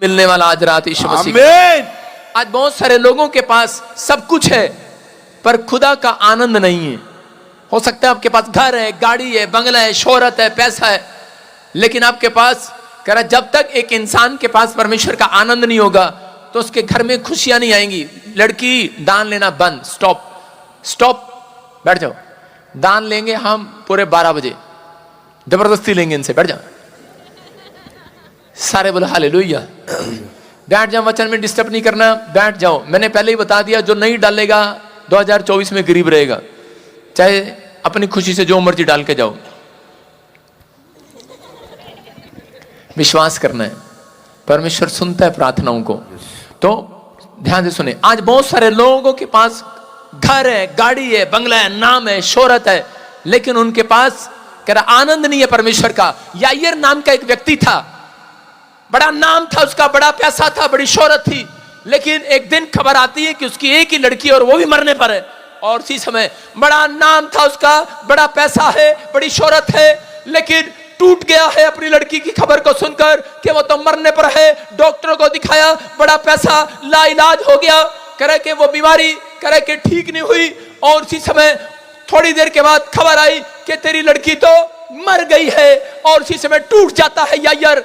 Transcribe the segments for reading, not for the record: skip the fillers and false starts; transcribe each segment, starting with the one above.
मिलने वाला आज रात यीशु मसीह। आमीन। आज बहुत सारे लोगों के पास सब कुछ है पर खुदा का आनंद नहीं है। हो सकता है आपके पास घर है, गाड़ी है, बंगला है, शोहरत है, पैसा है, लेकिन आपके पास कह रहा जब तक एक इंसान के पास परमेश्वर का आनंद नहीं होगा तो उसके घर में खुशियां नहीं आएंगी। लड़की दान लेना बंद, स्टॉप स्टॉप, बैठ जाओ। दान लेंगे हम पूरे 12 बजे, जबरदस्ती लेंगे इनसे, बैठ जाओ। सारे बोलो हालेलुया। बैठ जाओ, वचन में डिस्टर्ब नहीं करना, बैठ जाओ। मैंने पहले ही बता दिया, जो नहीं डालेगा 2024 में गरीब रहेगा, चाहे अपनी खुशी से जो मर्जी डाल के जाओ। विश्वास करना है, परमेश्वर सुनता है प्रार्थनाओं को। तो ध्यान से सुने, आज बहुत सारे लोगों के पास घर है, गाड़ी है, बंगला है, नाम है, शोहरत है, लेकिन उनके पास कह रहा आनंद नहीं है परमेश्वर का। यायर नाम का एक व्यक्ति था, बड़ा नाम था उसका, बड़ा पैसा था, बड़ी शोहरत थी, लेकिन एक दिन खबर आती है कि उसकी एक ही लड़की और वो भी मरने पर है। और उसी समय बड़ा नाम था उसका, बड़ा पैसा है, बड़ी शोहरत है, लेकिन टूट गया है अपनी लड़की की खबर को सुनकर कि वो तो मरने पर है। डॉक्टरों को दिखाया, बड़ा पैसा, लाइलाज हो गया, करे कि वो बीमारी करे कि ठीक नहीं हुई। और उसी समय थोड़ी देर के बाद खबर आई कि तेरी लड़की तो मर गई है। और उसी समय टूट जाता है यायर,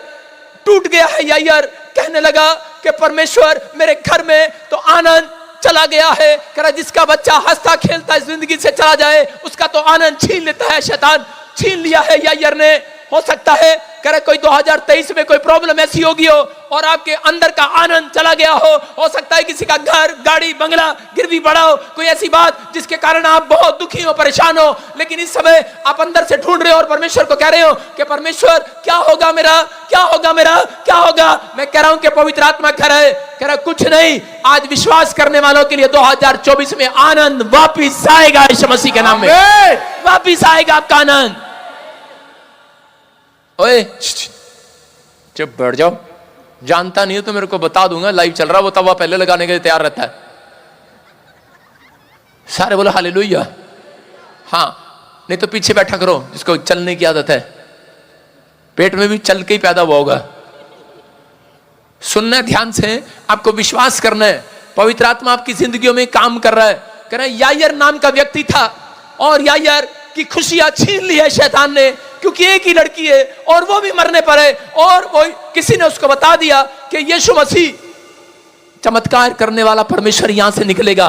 टूट गया है यायर। कहने लगा कि परमेश्वर मेरे घर में तो आनंद चला गया है। कह रहा जिसका बच्चा हंसता खेलता जिंदगी से चला जाए उसका तो आनंद छीन लेता है शैतान, छीन लिया है यायर ने। हो सकता है कह रहा कोई 2023 में कोई प्रॉब्लम ऐसी होगी हो और आपके अंदर का आनंद चला गया हो सकता है किसी का घर, गाड़ी, बंगला गिरवी पड़ा हो, कोई ऐसी बात जिसके कारण आप बहुत दुखी हो, परेशान हो, लेकिन इस समय आप अंदर से ढूंढ रहे हो और परमेश्वर को कह रहे हो कि परमेश्वर क्या होगा मेरा, क्या होगा मेरा, क्या होगा। मैं कह रहा हूं कि पवित्र आत्मा कह रहा कुछ नहीं, आज विश्वास करने वालों के लिए 2024 में आनंद वापिस आएगा। यीशु मसीह के नाम में वापिस आएगा आपका आनंद। ओए चुप बैठ जाओ, जानता नहीं हो तो मेरे को बता दूंगा, लाइव चल रहा, वो तवा पहले लगाने के लिए तैयार रहता है। सारे बोलो हालेलुया। हाँ, नहीं तो पीछे बैठा करो जिसको चलने की आदत है, पेट में भी चल के ही पैदा हुआ होगा। सुनना है ध्यान से, आपको विश्वास करना है, पवित्र आत्मा आपकी जिंदगियों में काम कर रहा है। कह रहा है यायर नाम का व्यक्ति था और यायर की खुशियां छीन ली है शैतान ने, क्योंकि एक ही लड़की है और वो भी मरने पर है। और वो किसी ने उसको बता दिया कि यीशु मसीह चमत्कार करने वाला परमेश्वर यहां से निकलेगा,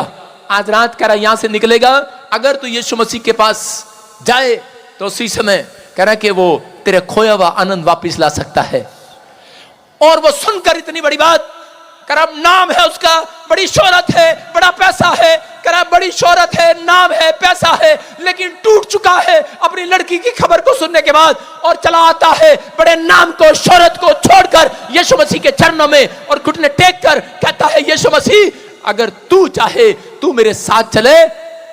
आज रात कह रहा यहां से निकलेगा। अगर तू यीशु मसीह के पास जाए तो उसी समय कह रहा कि वो तेरे खोया हुआ आनंद वापस ला सकता है। और वो सुनकर इतनी बड़ी बात, कर नाम है उसका, बड़ी शोहरत है, बड़ा पैसा है, कर बड़ी शोहरत है, नाम है, पैसा है, लेकिन टूट चुका है अपनी लड़की की खबर को सुनने के बाद। और चला आता है बड़े नाम को, शोहरत को छोड़कर यीशु मसीह के चरणों में और घुटने टेक कर कहता है यीशु मसीह अगर तू चाहे तू मेरे साथ चले,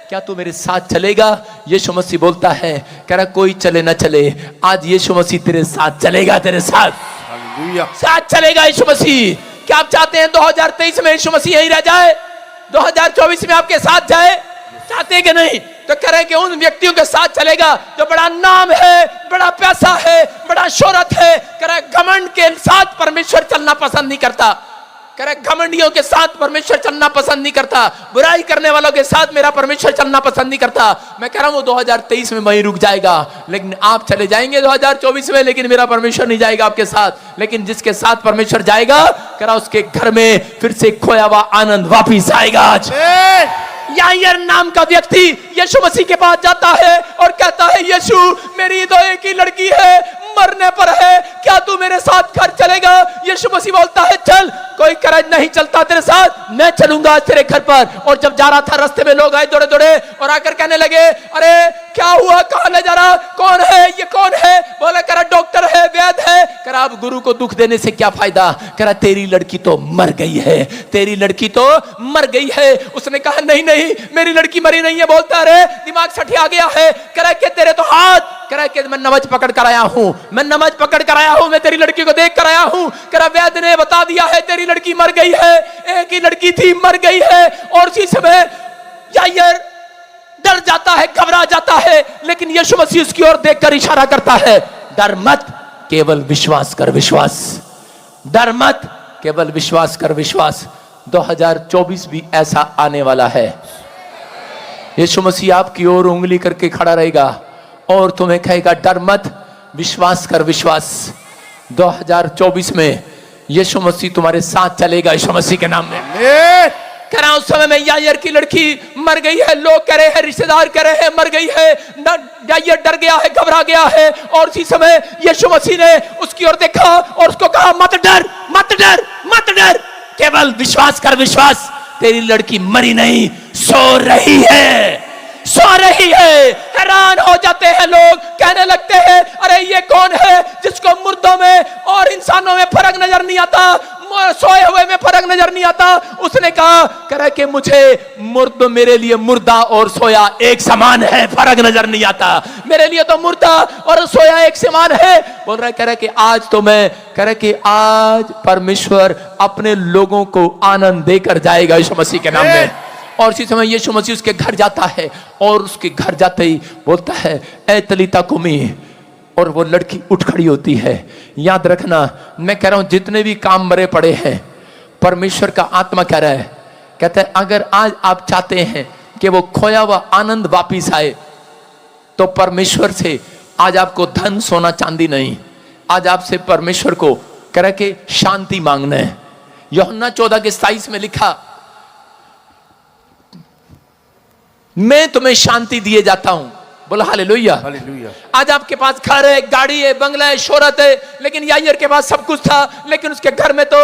क्या तू मेरे साथ चलेगा? यीशु मसीह बोलता है, कह रहा कोई चले ना चले, आज यीशु मसीह तेरे साथ चलेगा, तेरे साथ चलेगा यीशु मसीह। क्या आप चाहते हैं 2023 में यीशु मसीह यहीं रह जाए, 2024 में आपके साथ जाए? चाहते हैं कि नहीं? तो कह रहे हैं कि उन व्यक्तियों के साथ चलेगा जो बड़ा नाम है, बड़ा पैसा है, बड़ा शोहरत है। कह रहा है घमंड के साथ परमेश्वर चलना पसंद नहीं करता, कह रहा है घमंडियों के साथ परमेश्वर चलना पसंद नहीं करता, बुराई करने वालों के साथ मेरा परमेश्वर चलना पसंद नहीं करता। मैं कह रहा हूं 2023 में वहीं रुक जाएगा, लेकिन आप चले जाएंगे 2024 में, लेकिन मेरा परमेश्वर नहीं जाएगा आपके साथ। लेकिन जिसके साथ परमेश्वर जाएगा, कह रहा उसके घर में फिर से खोया हुआ आनंद वापिस आएगा। आज यायर नाम का व्यक्ति यीशु मसीह के पास जाता है और कहता है यीशु मेरी तो एक ही लड़की है, मरने पर है, क्या तू मेरे साथ घर चलेगा? यीशु मसीह बोलता है चल। कोई करज नहीं चलता तेरे साथ, मैं चलूंगा तेरे घर पर। और जब जा रहा था रास्ते में लोग आए दौड़े दौड़े और आकर कहने लगे अरे क्या हुआ, कहां ले जा रहा, कौन है ये, कौन है? बोला करा डॉक्टर है, वैद है। करा अब गुरु को दुख देने से क्या फायदा? करा तेरी लड़की तो मर गई है, तेरी लड़की तो मर गई है। उसने कहा नहीं नहीं मेरी लड़की मरी नहीं है। बोलता अरे दिमाग सठिया गया है। करा के तेरे तो हाथ, करा के मैं नमाज पकड़ कर आया हूं, मैं नमाज पकड़ कर आया हूं, मैं तेरी लड़की को देख कर आया हूं। करा वैद ने बता दिया है तेरी लड़की मर गई है, एक ही लड़की थी, मर गई है। और उसी समय यायर डर जाता है, घबरा जाता है, लेकिन यीशु मसीह उसकी ओर देखकर इशारा करता है डर मत, केवल विश्वास कर, विश्वास, डर मत, केवल विश्वास कर, विश्वास। 2024 भी ऐसा आने वाला है। यीशु मसीह आपकी ओर उंगली करके खड़ा रहेगा और तुम्हें कहेगा डर मत, विश्वास कर, विश्वास। 2024 में यीशु मसीह तुम्हारे साथ चलेगा, यीशु मसीह के नाम में। कह रहा उस समय में यायर की लड़की मर गई है, लोग कह रहे हैं, रिश्तेदार कह रहे हैं मर गई है, यायर डर गया है, घबरा गया है। और उसी समय यीशु मसीह ने उसकी ओर देखा और उसको कहा मत डर, मत डर, मत डर, केवल विश्वास कर, विश्वास। तेरी लड़की मरी नहीं, सो रही है, सो रही है। हैरान हो जाते हैं लोग, कहने लगते हैं अरे ये कौन है जिसको मुर्दों में और इंसानों में फर्क नजर नहीं आता, सोए हुए में फर्क नजर नहीं आता। उसने कहा कह कि मुझे मुर्द, मेरे लिए मुर्दा और सोया एक समान है, फर्क नजर नहीं आता। मेरे लिए तो मुर्दा और सोया एक समान है। बोल रहा है कह रहा कि आज तो मैं कह रहा कि आज परमेश्वर अपने लोगों को आनंद देकर जाएगा यीशु मसीह के नाम में। और इसी समय यीशु मसीह उसके घर जाता है और उसके घर जाते ही बोलता है ए तलीता कुमी, और वो लड़की उठ खड़ी होती है। याद रखना, मैं कह रहा हूं जितने भी काम मरे पड़े हैं, परमेश्वर का आत्मा कह रहा है, कहता है अगर आज आप चाहते हैं कि वो खोया हुआ आनंद वापिस आए, तो परमेश्वर से आज आपको धन सोना चांदी नहीं, आज आपसे परमेश्वर को कह रहा कि शांति मांगना है। यूहन्ना 14:27 में लिखा, मैं तुम्हें शांति दिए जाता हूं। बोला हालेलुया, हालेलुया। आज आपके पास घर है, गाड़ी है, बंगला है, शोहरत है, लेकिन यायर के पास सब कुछ था, लेकिन उसके घर में तो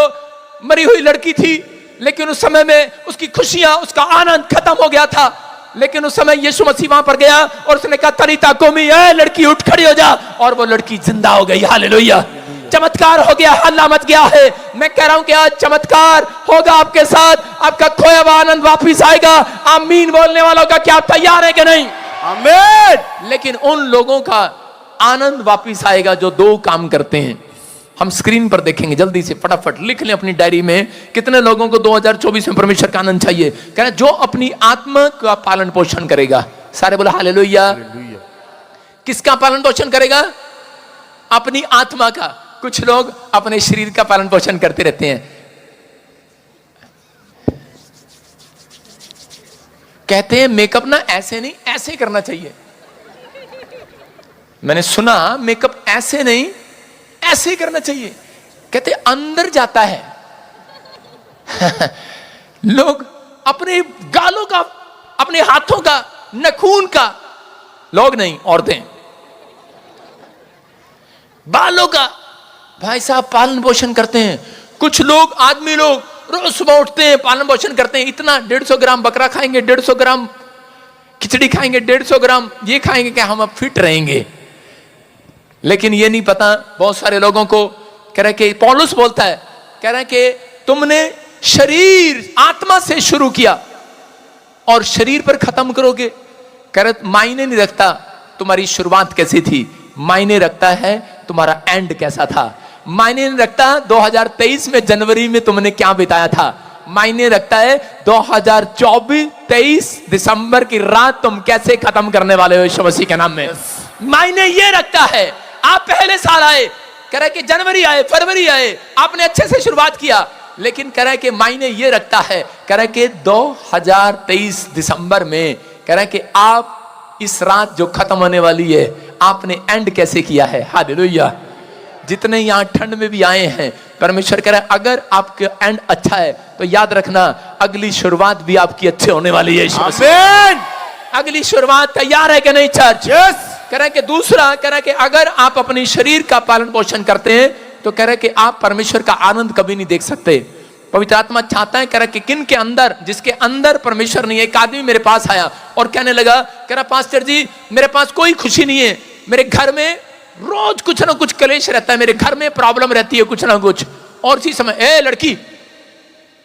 मरी हुई लड़की थी। लेकिन उस समय में उसकी खुशियां, उसका आनंद खत्म हो गया था। लेकिन उस समय यीशु मसीह वहां पर गया और उसने कहा तलीता कुमी, ए लड़की उठ खड़ी हो जा, और वो लड़की जिंदा हो गई। हालेलुया, चमत्कार हो गया, हल्ला मच गया है। मैं कह रहा हूं कि आज चमत्कार होगा आपके साथ, आपका खोया हुआ आनंद वापिस आएगा। आमीन बोलने वालों का क्या आप तैयार है कि नहीं? आमीन। लेकिन उन लोगों का आनंद वापिस आएगा जो दो काम करते हैं। हम स्क्रीन पर देखेंगे, जल्दी से फटाफट लिख लें अपनी डायरी में, कितने लोगों को 2024 में परमेश्वर का आनंद चाहिए। कहना जो अपनी आत्मा का पालन पोषण करेगा। सारे बोला हालेलुया। किसका पालन पोषण करेगा? अपनी आत्मा का। कुछ लोग अपने शरीर का पालन पोषण करते रहते हैं, कहते हैं मेकअप ना ऐसे नहीं ऐसे करना चाहिए। मैंने सुना मेकअप ऐसे नहीं ऐसे करना चाहिए, कहते अंदर जाता है। लोग अपने गालों का, अपने हाथों का, नाखून का, लोग नहीं औरतें बालों का भाई साहब पालन पोषण करते हैं। कुछ लोग, आदमी लोग रोज सुबह उठते हैं, पालन पोषण करते हैं, इतना 150 ग्राम बकरा खाएंगे, 150 ग्राम खिचड़ी खाएंगे, 150 ग्राम ये खाएंगे कि हम अब फिट रहेंगे। लेकिन ये नहीं पता बहुत सारे लोगों को, कह रहे कि पौलुस बोलता है, कह रहे कि तुमने शरीर आत्मा से शुरू किया और शरीर पर खत्म करोगे। कह रहे मायने नहीं रखता तुम्हारी शुरुआत कैसी थी, मायने रखता है तुम्हारा एंड कैसा था। मायने नहीं रखता 2023 में जनवरी में तुमने क्या बिताया था, मायने रखता है 2023 दिसंबर की रात तुम कैसे खत्म करने वाले हो यीशु मसीह के नाम में। मायने ये रखता है। आप पहले साल आए, कह रहे कि जनवरी आए, फरवरी आए, आपने अच्छे से शुरुआत किया, लेकिन कह रहे कि मायने ये रखता है, कह रहे कि 2023 दिसंबर में, कह रहे कि आप इस रात जो खत्म होने वाली है आपने एंड कैसे किया है। हालेलुया। जितने यहां ठंड में भी आए हैं, परमेश्वर कह रहा है अगर आपका एंड अच्छा है तो याद रखना अगली शुरुआत भी आपकी अच्छी होने वाली है। आमीन। अगली शुरुआत तैयार है कि नहीं चर्च? यस। कह रहा है कि दूसरा, कह रहा है कि अगर आप अपने शरीर का पालन पोषण करते हैं तो कह रहा है कि आप परमेश्वर का आनंद कभी नहीं देख सकते। पवित्र आत्मा चाहता है, कह रहा है कि किन के अंदर, जिसके अंदर परमेश्वर नहीं है। एक आदमी मेरे पास आया और कहने लगा, कह रहा पास्टर जी मेरे पास कोई खुशी नहीं है, मेरे घर में रोज कुछ ना कुछ कलेश रहता है, मेरे घर में प्रॉब्लम रहती है कुछ ना कुछ। और इसी समय ए लड़की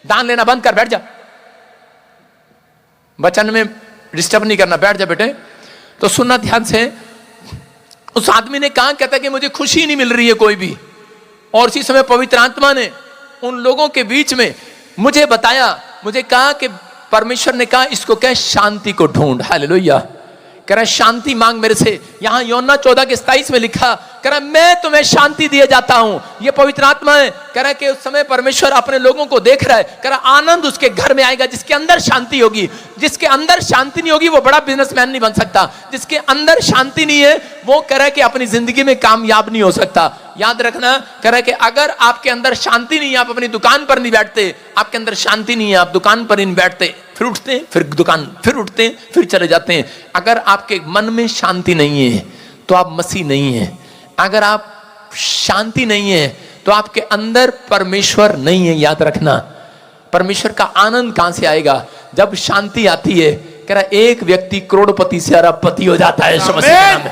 दान लेना बंद कर, बैठ जा, वचन में डिस्टर्ब नहीं करना, बैठ जा बेटे। तो सुनना ध्यान से। उस आदमी ने कहा, कहता कि मुझे खुशी नहीं मिल रही है कोई भी। और इसी समय पवित्र आत्मा ने उन लोगों के बीच में मुझे बताया, मुझे कहा कि परमेश्वर ने कहा इसको क्या, शांति को ढूंढ। हालेलुया। कह रहा शांति मांग मेरे से। यहां यूहन्ना 14:27 में लिखा, कह रहा मैं तुम्हें शांति दिए जाता हूं। ये पवित्र आत्मा है। कह रहा कि उस समय परमेश्वर अपने लोगों को देख रहा है। कह रहा आनंद उसके घर में आएगा जिसके अंदर शांति होगी। जिसके अंदर शांति नहीं होगी वो बड़ा बिजनेसमैन नहीं बन सकता। जिसके अंदर शांति नहीं है वो कह रहा है कि अपनी जिंदगी में कामयाब नहीं हो सकता। याद रखना, कह रहा है कि अगर आपके अंदर शांति नहीं है, आप अपनी दुकान पर नहीं बैठते, आपके अंदर शांति नहीं है, आप दुकान पर नहीं बैठते, फिर उठते हैं, फिर दुकान, फिर उठते हैं, फिर चले जाते हैं। अगर आपके मन में शांति नहीं है तो आप मसीह नहीं है। अगर आप शांति नहीं है तो आपके अंदर परमेश्वर नहीं है। याद रखना, परमेश्वर का आनंद कहां से आएगा? जब शांति आती है। कह रहा एक व्यक्ति करोड़पति से अरबपति हो जाता है यीशु मसीह के नाम में।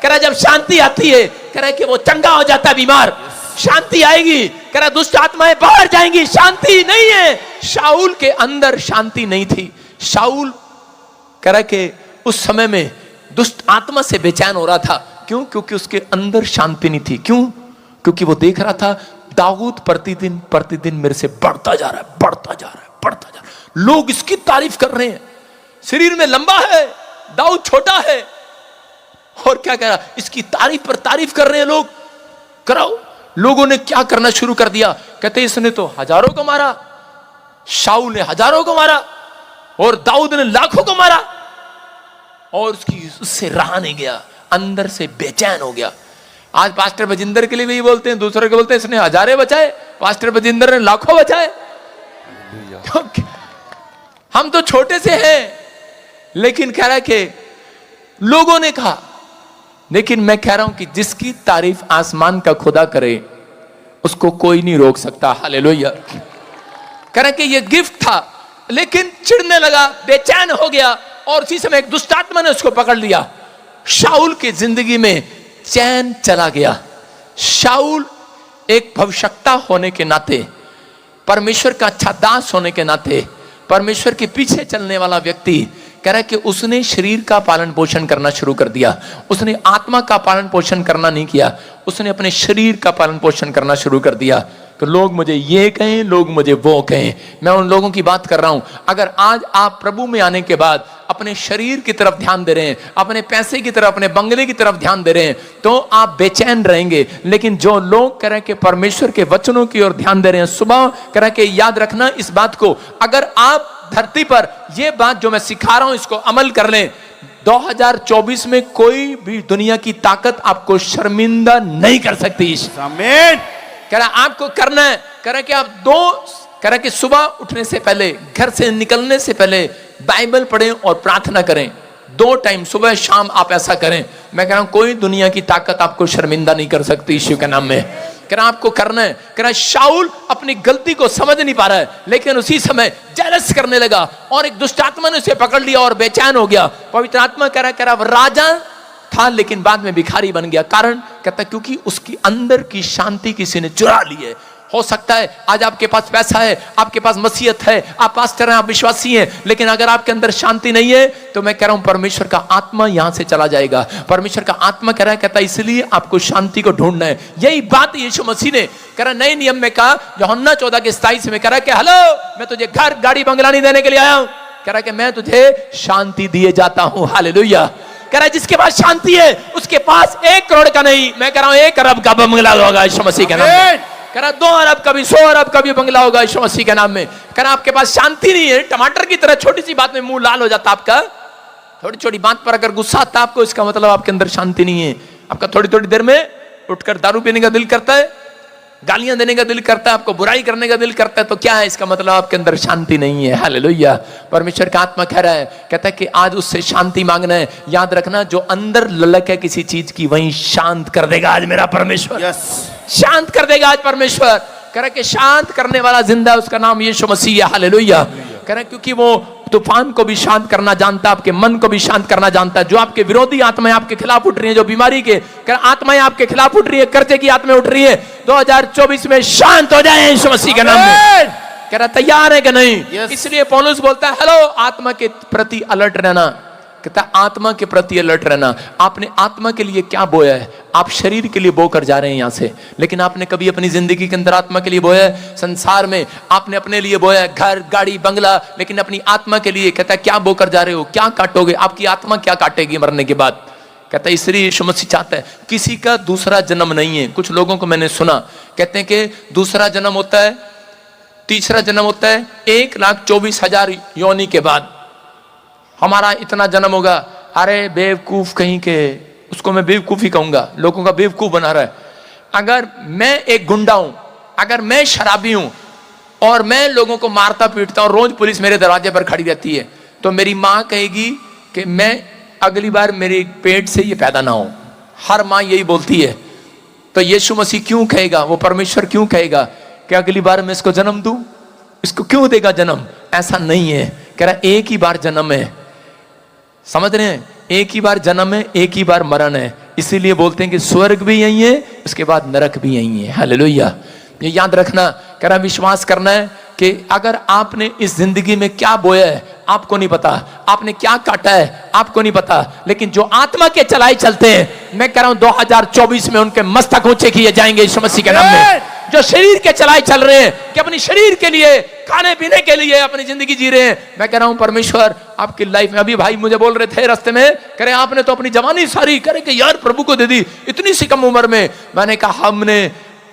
कह रहा जब शांति आती है, कह रहा कि वो चंगा हो जाता है बीमार। शांति आएगी, कह रहा दुष्ट आत्माएं बाहर जाएंगी। शांति नहीं है। शाऊल के अंदर शांति नहीं थी। शाऊल कह रहा कि उस समय में दुष्ट आत्मा से बेचैन हो रहा था। क्यों? क्योंकि उसके अंदर शांति नहीं थी। क्यों? क्योंकि वो देख रहा था दाऊद प्रतिदिन प्रतिदिन मेरे से बढ़ता जा रहा है, बढ़ता जा रहा है, बढ़ता जा रहा है। लोग इसकी तारीफ कर रहे हैं, शरीर में लंबा है, दाऊद छोटा है। और क्या कह रहा, इसकी तारीफ पर तारीफ कर रहे हैं लोग। कराओ, लोगों ने क्या करना शुरू कर दिया, कहते इसने तो हजारों को मारा, शाऊल ने हजारों को मारा और दाऊद ने लाखों को मारा। और उससे रहा नहीं गया, अंदर से बेचैन हो गया। आज पास्टर बजिंदर के लिए भी बोलते हैं, दूसरे के बोलते हैं इसने हजारे बचाए, पास्टर बजिंदर ने लाखों बचाए। हम तो छोटे से हैं, लेकिन कह रहा है कि लोगों ने कहा। लेकिन मैं कह रहा हूं कि जिसकी तारीफ आसमान का खुदा करे उसको कोई नहीं रोक सकता। हालेलुया। कह रहा कि ये गिफ्ट था, लेकिन चिढ़ने लगा, बेचैन हो गया और उसी समय एक दुष्ट आत्मा ने उसको पकड़ लिया। शाऊल की जिंदगी में चैन चला गया। शाऊल एक भविष्यवक्ता होने के नाते, परमेश्वर का अच्छा दास होने के नाते, परमेश्वर के पीछे चलने वाला व्यक्ति, कह रहा है कि उसने शरीर का पालन पोषण करना शुरू कर दिया। उसने आत्मा का पालन पोषण करना नहीं किया, उसने अपने शरीर का पालन पोषण करना शुरू कर दिया। तो लोग मुझे ये कहें, लोग मुझे वो कहें, मैं उन लोगों की बात कर रहा हूं। अगर आज आप प्रभु में आने के बाद अपने शरीर की तरफ ध्यान दे रहे हैं, अपने पैसे की तरफ, अपने बंगले की तरफ ध्यान दे रहे हैं, तो आप बेचैन रहेंगे। लेकिन जो लोग कह रहे हैं कि परमेश्वर के वचनों की ओर ध्यान दे रहे हैं, सुबह कह रहे हैं कि याद रखना इस बात को, अगर आप धरती पर ये बात जो मैं सिखा रहा हूं इसको अमल कर लें, 2024 में कोई भी दुनिया की ताकत आपको शर्मिंदा नहीं कर सकती। आमीन। कह रहा आपको करना है, कह रहा कि आप कह रहा कि सुबह उठने से पहले, घर से निकलने से पहले बाइबल पढ़ें और प्रार्थना करें। 2 टाइम, सुबह शाम आप ऐसा करें। मैं कह रहा हूं कोई दुनिया की ताकत आपको शर्मिंदा नहीं कर सकती यीशु के नाम में। कह रहा आपको करना है। कह रहा शाऊल अपनी गलती को समझ नहीं पा रहा है, लेकिन उसी समय जेलस करने लगा और एक दुष्ट आत्मा ने उसे पकड़ लिया और बेचैन हो गया। पवित्र आत्मा कह रहा राजा था लेकिन बाद में भिखारी बन गया। कारण कहता क्योंकि उसकी अंदर की शांति किसी ने चुरा ली है। हो सकता है आज आपके पास पैसा है, आपके पास मसीहत है, आप पास्टर हैं, आप विश्वासी हैं, लेकिन अगर आपके अंदर शांति नहीं है तो मैं कह रहा हूं परमेश्वर का आत्मा यहां से चला जाएगा। परमेश्वर का आत्मा कह रहा है, कहता है इसलिए आपको शांति को ढूंढना है। यही बात यीशु मसीह ने कह रहा नए नियम में कहा, यूहन्ना 14:27 में कह रहा कि हेलो, मैं तुझे घर गाड़ी बंगला नहीं देने के लिए आया हूं, कह रहा कि मैं तुझे शांति दिए जाता हूं। हालेलुया। कह रहा है जिसके पास शांति है उसके पास 1 करोड़ का नहीं, मैं कह रहा हूं 1 अरब का बंगला होगा यीशु मसीह के नाम में। कह रहा 2 अरब का भी, 100 अरब का भी बंगला होगा यीशु मसीह के नाम में। कह रहा आपके पास शांति नहीं है, टमाटर की तरह छोटी सी बात में मुंह लाल हो जाता आपका। थोड़ी छोटी बात पर अगर गुस्सा आता आपको, इसका मतलब आपके अंदर शांति नहीं है। आपका थोड़ी थोड़ी देर में उठकर दारू पीने का दिल करता है, गालियां देने का दिल करता है, आपको बुराई करने का दिल करता है, तो क्या है इसका मतलब आपके अंदर शांति नहीं है। हालेलुया। परमेश्वर का आत्मा कह रहा है, कहता है कि आज उससे शांति मांगना है। याद रखना जो अंदर ललक है किसी चीज की वही शांत कर देगा आज मेरा परमेश्वर। शांत कर देगा आज परमेश्वर। कह रहा कि शांत करने वाला जिंदा है, उसका नाम यीशु मसीह है। हालेलुया। कह रहा क्योंकि वो तूफान को भी शांत करना जानता है, आपके मन को भी शांत करना जानता है। जो आपके विरोधी आत्माएं आपके खिलाफ उठ रही हैं, जो बीमारी के आत्माएं आपके खिलाफ उठ रही है, कर्जे की आत्माएं उठ रही है, 2024 में शांत हो जाए यीशु मसीह के नाम में। कह रहा तैयार है कि नहीं? इसलिए पौलुस बोलता है हेलो, आत्मा के प्रति अलर्ट रहना। कहता आत्मा के प्रति अलर्ट रहना। आपने आत्मा के लिए क्या बोया है? आप शरीर के लिए बो कर जा रहे हैं यहां से, लेकिन आपने कभी अपनी जिंदगी के अंदर आत्मा के लिए बोया है? संसार में आपने अपने लिए बोया है घर, गाड़ी, बंगला, लेकिन अपनी आत्मा के लिए कहता है क्या बो कर जा रहे हो? क्या काटोगे? आपकी आत्मा क्या काटेगी मरने के बाद? कहता है इसलिए यीशु मसीह चाहता है, किसी का दूसरा जन्म नहीं है। कुछ लोगों को मैंने सुना कहते हैं कि दूसरा जन्म होता है, तीसरा जन्म होता है 1,24,000 योनि के बाद हमारा इतना जन्म होगा। अरे बेवकूफ कहीं के, उसको मैं बेवकूफ ही कहूंगा, लोगों का बेवकूफ बना रहा है। अगर मैं एक गुंडा हूं, अगर मैं शराबी हूं और मैं लोगों को मारता पीटता हूं, रोज पुलिस मेरे दरवाजे पर खड़ी रहती है, तो मेरी मां कहेगी कि मैं अगली बार मेरे पेट से ये पैदा ना हो। हर मां यही बोलती है। तो यीशु मसीह क्यों कहेगा, वो परमेश्वर क्यों कहेगा कि अगली बार मैं इसको जन्म दूं? इसको क्यों देगा जन्म? ऐसा नहीं है। कह रहा एक ही बार जन्म है, समझ रहे हैं? एक ही बार जन्म है, एक ही बार मरण है। इसीलिए बोलते हैं कि स्वर्ग भी यही है, उसके बाद नरक भी यही है। हालेलुया, ये याद रखना। कह रहा विश्वास करना है कि अगर आपने इस जिंदगी में क्या बोया है आपको नहीं पता, आपने क्या काटा है आपको नहीं पता, लेकिन जो आत्मा के चलाए चलते हैं, मैं कह रहा हूं 2024 में उनके मस्तक ऊंचे किए जाएंगे यीशु मसीह के नाम में। जो शरीर के चलाए चल रहे हैं कि अपनी शरीर के लिए, खाने पीने के लिए अपनी जिंदगी जी रहे हैं, मैं कह रहा हूं परमेश्वर आपकी लाइफ में। अभी भाई मुझे बोल रहे थे रास्ते में, कह रहे आपने तो अपनी जवानी सारी करे कि यार प्रभु को दे दी इतनी सी कम उम्र में। मैंने कहा हमने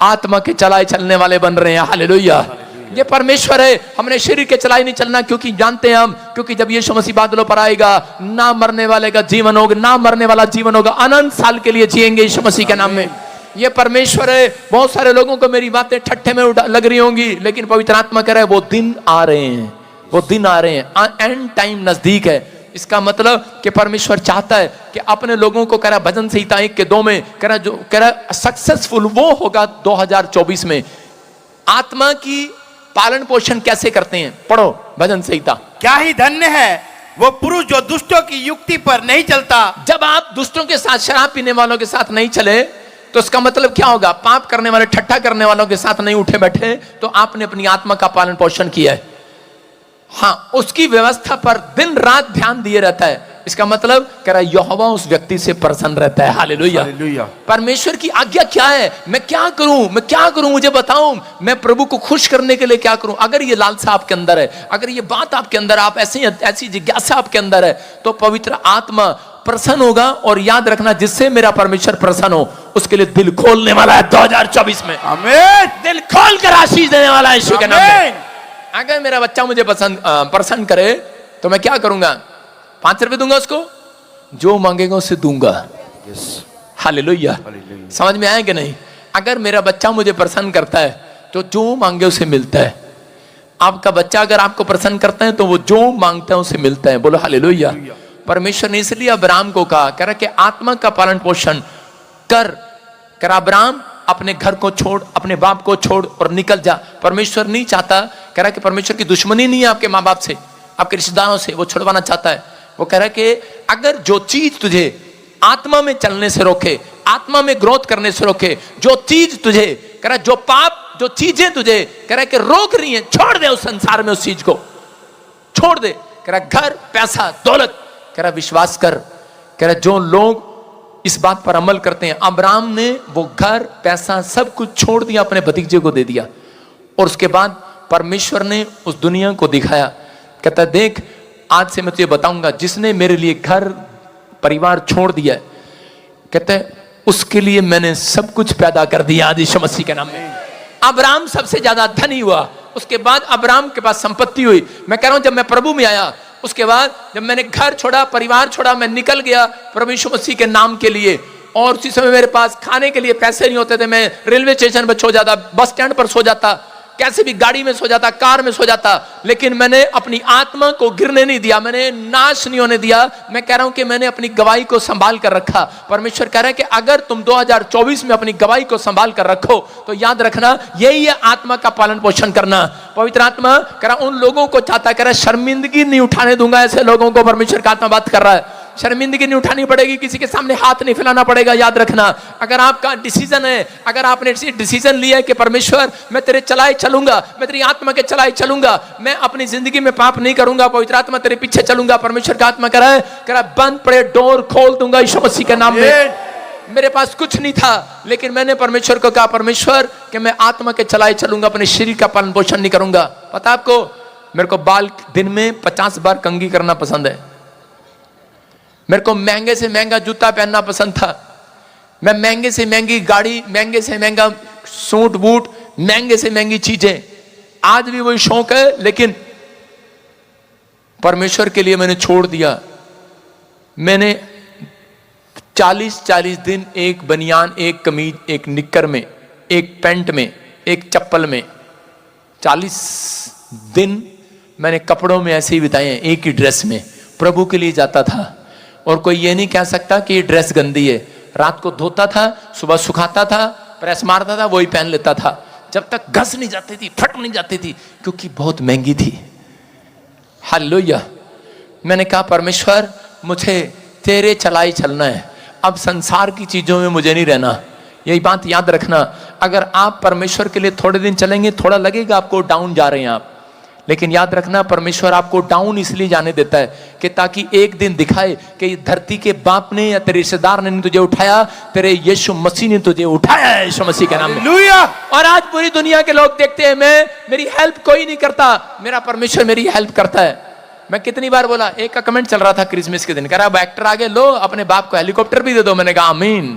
आत्मा के चलाए चलने वाले बन रहे हैं। हालेलुया, ये परमेश्वर है। हमने शरीर के चलाए नहीं चलना, क्योंकि जानते हैं हम, क्योंकि जब यीशु मसीह बादलों पर आएगा, ना मरने वाले का जीवन होगा, ना मरने वाला जीवन होगा, अनंत साल के लिए जिएंगे यीशु मसीह के नाम में। ये परमेश्वर है। बहुत सारे लोगों को मेरी बातें ठट्ठे में लग रही होंगी, लेकिन पवित्र आत्मा कह रहा है वो दिन आ रहे हैं, वो दिन आ रहे हैं, एंड टाइम नजदीक है। इसका मतलब कि परमेश्वर चाहता है कि अपने लोगों को, कह रहा भजन संहिता 1:2 में कह रहा, जो कह रहा सक्सेसफुल वो होगा 2024 में। आत्मा की पालन पोषण कैसे करते हैं? पढ़ो भजन संहिता। क्या ही धन्य है वो पुरुष जो दुष्टों की युक्ति पर नहीं चलता। जब आप दुष्टों के साथ, शराब पीने वालों के साथ नहीं चले, तो इसका मतलब क्या होगा? पाप करने वाले, ठट्ठा करने वालों के साथ नहीं उठे बैठे, तो आपने अपनी आत्मा का पालन पोषण किया है। हाँ, उसकी व्यवस्था पर दिन रात ध्यान दिए रहता है। इसका मतलब कह रहा यहोवा उस व्यक्ति से प्रसन्न रहता है। हालेलुया, परमेश्वर की आज्ञा क्या है? मैं क्या करूं, मैं क्या करूं, मुझे बताऊं, मैं प्रभु को खुश करने के लिए क्या करूं? अगर ये लालसा आपके अंदर है, अगर ये बात आपके अंदर, आप ऐसी जिज्ञासा आपके अंदर है, तो पवित्र आत्मा प्रसन्न होगा। और याद रखना, जिससे मेरा परमेश्वर प्रसन्न हो, उसके लिए दिल खोलने वाला है 2024 में। आमीन। दिल खोल कर आशीष देने वाला है यीशु के नाम में। अगर मेरा बच्चा मुझे प्रसन्न करे तो मैं क्या करूंगा? 5 रुपए दूंगा उसको, जो मांगेगा उससे दूंगा। हालेलुया, समझ में आया कि नहीं? अगर मेरा बच्चा मुझे प्रसन्न करता है तो जो मांगे उसे मिलता है। आपका बच्चा अगर आपको प्रसन्न करता है तो वो जो मांगता है उसे मिलता है। बोलो हालेलुया। परमेश्वर ने इसलिए अब्राहम को कहा, कह रहा कि आत्मा का पालन पोषण कर। अब्राहम अपने घर को छोड़, अपने बाप को छोड़ और निकल जा। परमेश्वर नहीं चाहता, कह रहा कि परमेश्वर की दुश्मनी नहीं है आपके माँ बाप से, आपके रिश्तेदारों से, वो छुड़वाना चाहता है। वो कह रहा है कि अगर जो चीज तुझे आत्मा में चलने से रोके, आत्मा में ग्रोथ करने से रोके, जो चीज तुझे, कह रहा जो पाप, जो चीजें तुझे कह रहा कि रोक रही हैं, छोड़ दे उस संसार में, उस चीज को छोड़ दे। कह रहा घर, पैसा, दौलत, कह रहा विश्वास कर। कह रहा जो लोग इस बात पर अमल करते हैं, अब्राहम ने वो घर, पैसा सब कुछ छोड़ दिया, अपने भतीजे को दे दिया। और उसके बाद परमेश्वर ने उस दुनिया को दिखाया, कहता देख आज से मैं तुझे बताऊंगा, जिसने मेरे लिए घर परिवार छोड़ दिया, कहते हैं उसके लिए मैंने सब कुछ पैदा कर दिया आज यीशु मसीह के नाम में। अब्राहम सबसे ज्यादा धनी हुआ, उसके बाद अब्राहम के पास संपत्ति हुई। मैं कह रहा हूं जब मैं प्रभु में आया, उसके बाद जब मैंने घर छोड़ा, परिवार छोड़ा, मैं निकल गया प्रभु यीशु मसीह के नाम के लिए। और उसी समय मेरे पास खाने के लिए पैसे नहीं होते थे, मैं रेलवे स्टेशन पर सो जाता, बस स्टैंड पर सो जाता, कैसे भी गाड़ी में सो जाता, कार में सो जाता, लेकिन मैंने अपनी आत्मा को गिरने नहीं दिया, मैंने नाश नहीं होने दिया। मैं कह रहा हूं कि मैंने अपनी गवाही को संभाल कर रखा। परमेश्वर कह रहा है कि अगर तुम 2024 में अपनी गवाही को संभाल कर रखो तो याद रखना यही है आत्मा का पालन पोषण करना। पवित्र आत्मा कह रहा उन लोगों को चाहता, कह रहा शर्मिंदगी नहीं उठाने दूंगा ऐसे लोगों को। परमेश्वर का आत्मा बात कर रहा है, शर्मिंदगी नहीं उठानी पड़ेगी, किसी के सामने हाथ नहीं फैलाना पड़ेगा। याद रखना, अगर आपका डिसीजन है, अगर आपने डिसीजन लिया है कि परमेश्वर मैं तेरे चलाए चलूंगा, मैं तेरी आत्मा के चलाए चलूंगा, मैं अपनी जिंदगी में पाप नहीं करूंगा, पवित्र आत्मा तेरे पीछे चलूंगा, परमेश्वर का आत्मा कह रहा है बंद पड़े डोर खोल दूंगा यीशु मसीह के नाम में। मेरे पास कुछ नहीं था, लेकिन मैंने परमेश्वर को कहा, परमेश्वर कि मैं आत्मा के चलाए चलूंगा, अपने शरीर का पालन पोषण नहीं करूंगा। पता आपको, मेरे को बाल दिन में 50 बार कंघी करना पसंद है। मेरे को महंगे से महंगा जूता पहनना पसंद था। मैं महंगे से महंगी गाड़ी, महंगे से महंगा सूट बूट, महंगे से महंगी चीजें, आज भी वही शौक है, लेकिन परमेश्वर के लिए मैंने छोड़ दिया। मैंने 40 दिन एक बनियान, एक कमीज, एक निक्कर में, एक पैंट में, एक चप्पल में, 40 दिन मैंने कपड़ों में ऐसे ही बिताए हैं, एक ही ड्रेस में प्रभु के लिए जाता था। और कोई ये नहीं कह सकता कि ये ड्रेस गंदी है। रात को धोता था, सुबह सुखाता था, प्रेस मारता था, वही पहन लेता था, जब तक घस नहीं जाती थी, फट नहीं जाती थी, क्योंकि बहुत महंगी थी। हालेलुया। मैंने कहा, परमेश्वर मुझे तेरे चलाई चलना है, अब संसार की चीजों में मुझे नहीं रहना। यही बात याद रखना, अगर आप परमेश्वर के लिए थोड़े दिन चलेंगे, थोड़ा लगेगा आपको डाउन जा रहे हैं आप, लेकिन याद रखना परमेश्वर आपको डाउन इसलिए जाने देता है कि ताकि एक दिन दिखाए कि धरती के बाप ने या तेरे रिश्तेदार ने तुझे उठाया, तेरे यीशु मसीह ने तुझे उठाया है, यीशु मसीह के नाम में। और आज पूरी दुनिया के लोग देखते हैं, मेरी हेल्प कोई नहीं करता, मेरा परमेश्वर मेरी हेल्प करता है। मैं कितनी बार बोला, एक का कमेंट चल रहा था क्रिसमस के दिन, कह रहा अब एक्टर आगे लो, अपने बाप को हेलीकॉप्टर भी दे दो। मैंने कहा आमीन।